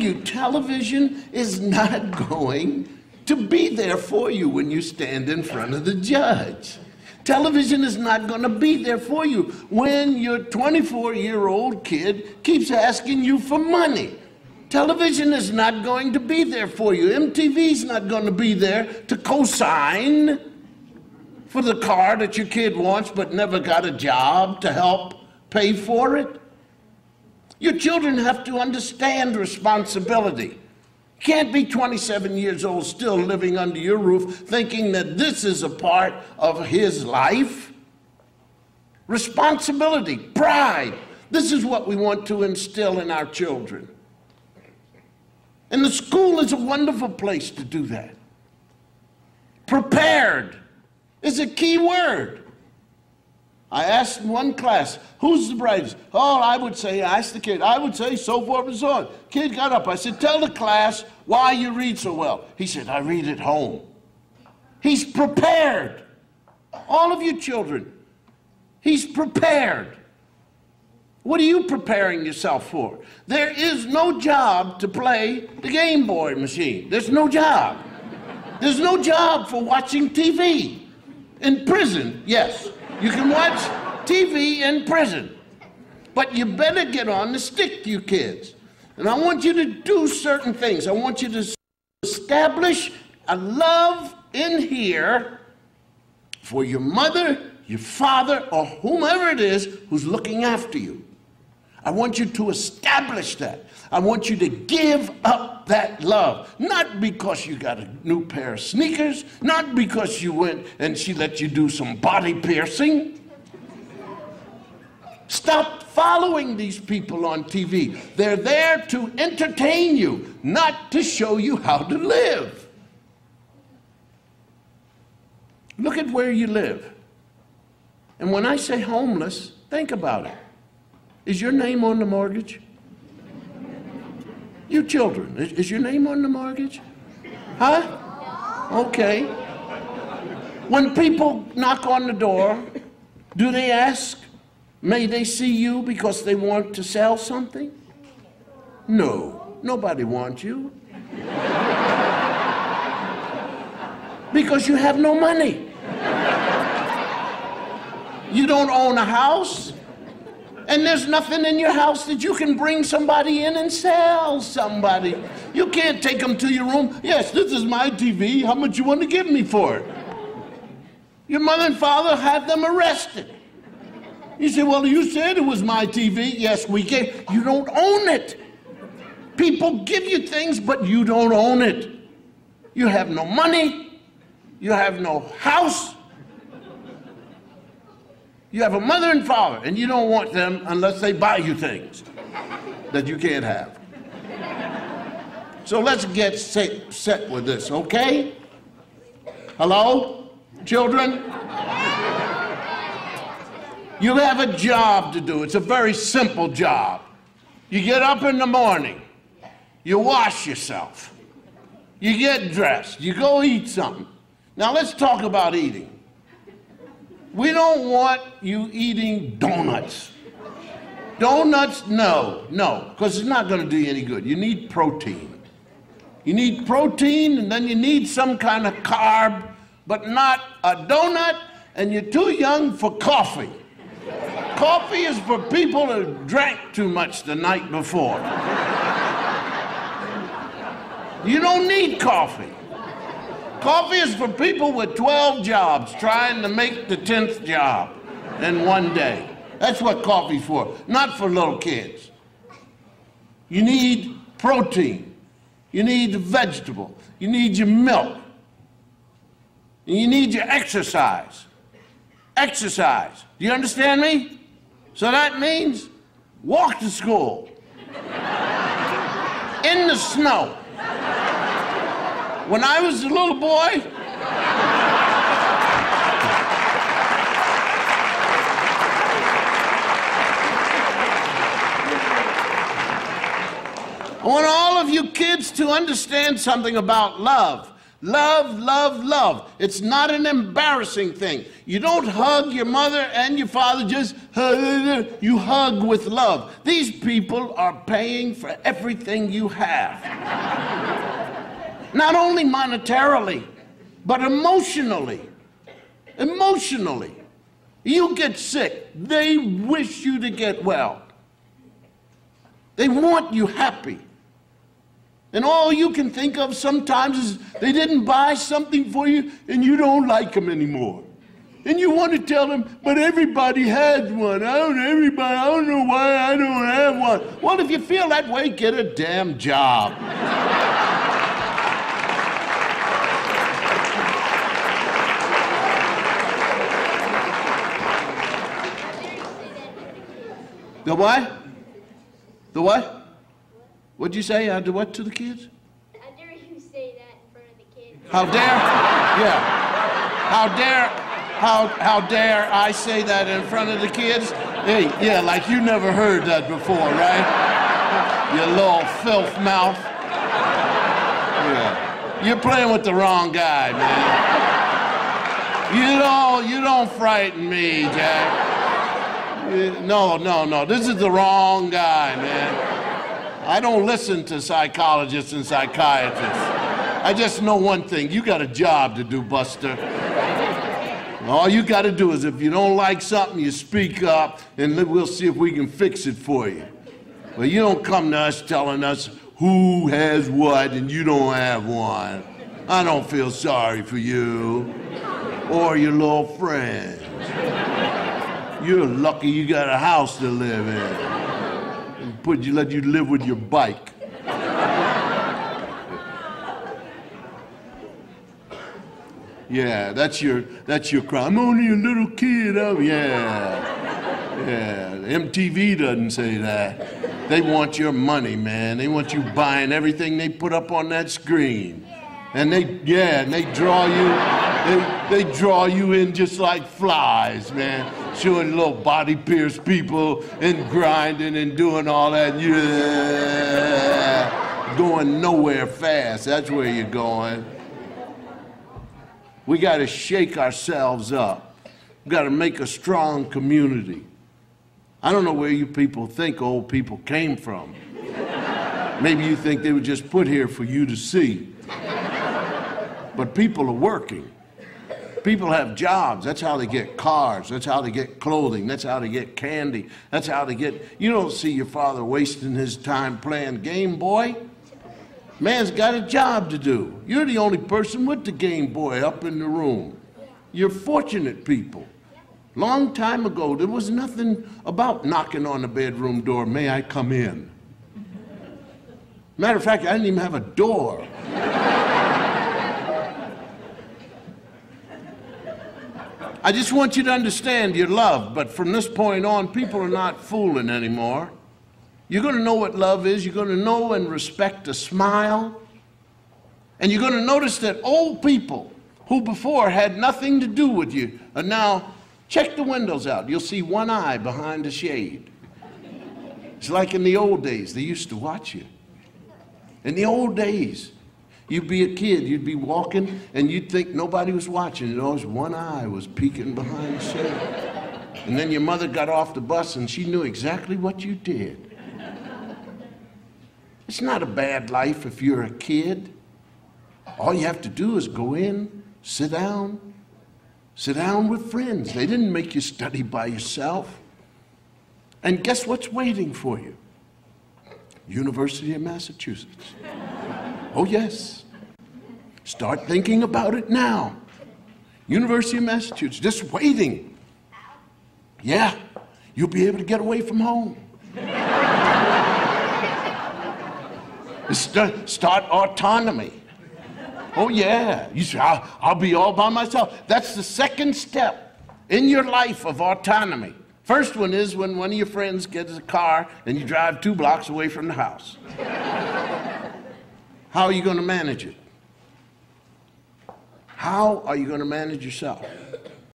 you, television is not going to be there for you when you stand in front of the judge. Television is not going to be there for you when your 24-year-old kid keeps asking you for money. Television is not going to be there for you. MTV's not going to be there to co-sign for the car that your kid wants but never got a job to help pay for it. Your children have to understand responsibility. You can't be 27 years old still living under your roof thinking that this is a part of his life. Responsibility, pride. This is what we want to instill in our children. And the school is a wonderful place to do that. Prepared is a key word. I asked one class, who's the brightest? Oh, I asked the kid, I would say so forth and so on. Kid got up, I said, tell the class why you read so well. He said, I read at home. He's prepared. All of you children, he's prepared. What are you preparing yourself for? There is no job to play the Game Boy machine. There's no job. There's no job for watching TV. In prison, yes. You can watch TV in prison. But you better get on the stick, you kids. And I want you to do certain things. I want you to establish a love in here for your mother, your father, or whomever it is who's looking after you. I want you to establish that. I want you to give up that love. Not because you got a new pair of sneakers, not because you went and she let you do some body piercing. Stop following these people on TV. They're there to entertain you, not to show you how to live. Look at where you live. And when I say homeless, think about it. Is your name on the mortgage? You children, is your name on the mortgage? Huh? Okay. When people knock on the door, do they ask, may they see you because they want to sell something? No, nobody wants you. Because you have no money. You don't own a house. And there's nothing in your house that you can bring somebody in and sell somebody. You can't take them to your room. Yes, this is my TV. How much you want to give me for it? Your mother and father had them arrested. You say, well, you said it was my TV. Yes, we gave. You don't own it. People give you things, but you don't own it. You have no money. You have no house. You have a mother and father, and you don't want them unless they buy you things that you can't have. So let's get set with this, okay? Hello, children? You have a job to do. It's a very simple job. You get up in the morning. You wash yourself. You get dressed. You go eat something. Now let's talk about eating. We don't want you eating donuts. Donuts, no, because it's not going to do you any good. You need protein. You need protein, and then you need some kind of carb, but not a donut, and you're too young for coffee. Coffee is for people who drank too much the night before. You don't need coffee. Coffee is for people with 12 jobs trying to make the 10th job in one day. That's what coffee's for, not for little kids. You need protein. You need the vegetable. You need your milk. And you need your exercise. Exercise. Do you understand me? So that means walk to school in the snow. When I was a little boy, I want all of you kids to understand something about love. Love, love, love. It's not an embarrassing thing. You don't hug your mother and your father, just hug. You hug with love. These people are paying for everything you have. Not only monetarily, but emotionally. Emotionally. You get sick, they wish you to get well. They want you happy. And all you can think of sometimes is they didn't buy something for you and you don't like them anymore. And you want to tell them, but everybody has one. I don't know why I don't have one. Well, if you feel that way, get a damn job. The what? The what? What'd you say? I do what to the kids? How dare you say that in front of the kids? How dare? Yeah. How dare I say that in front of the kids? Hey, yeah, like you never heard that before, right? You little filth mouth. Yeah. You're playing with the wrong guy, man. You don't frighten me, Jack. No. This is the wrong guy, man. I don't listen to psychologists and psychiatrists. I just know one thing. You got a job to do, Buster. All you got to do is if you don't like something, you speak up, and we'll see if we can fix it for you. But you don't come to us telling us who has what and you don't have one. I don't feel sorry for you or your little friends. You're lucky you got a house to live in. Let you live with your bike. Yeah, that's your crime. I'm only a little kid. Oh, yeah. MTV doesn't say that. They want your money, man. They want you buying everything they put up on that screen. And they draw you. They draw you in just like flies, man. Showing little body pierced people and grinding and doing all that. Yeah. Going nowhere fast. That's where you're going. We got to shake ourselves up. We got to make a strong community. I don't know where you people think old people came from. Maybe you think they were just put here for you to see. But people are working. People have jobs. That's how they get cars. That's how they get clothing. That's how they get candy. That's how they get... You don't see your father wasting his time playing Game Boy. Man's got a job to do. You're the only person with the Game Boy up in the room. You're fortunate people. Long time ago, there was nothing about knocking on the bedroom door, may I come in? Matter of fact, I didn't even have a door. I just want you to understand you're loved, but from this point on, people are not fooling anymore. You're going to know what love is. You're going to know and respect a smile. And you're going to notice that old people who before had nothing to do with you are now, check the windows out. You'll see one eye behind the shade. It's like in the old days. They used to watch you. In the old days, you'd be a kid. You'd be walking, and you'd think nobody was watching. You know, one eye was peeking behind the shade. And then your mother got off the bus, and she knew exactly what you did. It's not a bad life if you're a kid. All you have to do is go in, sit down with friends. They didn't make you study by yourself. And guess what's waiting for you? University of Massachusetts. Oh, yes. Start thinking about it now. University of Massachusetts, just waiting. Yeah, you'll be able to get away from home. Start autonomy. Oh, yeah. You say, I'll be all by myself. That's the second step in your life of autonomy. First one is when one of your friends gets a car and you drive 2 blocks away from the house. How are you going to manage it? How are you going to manage yourself?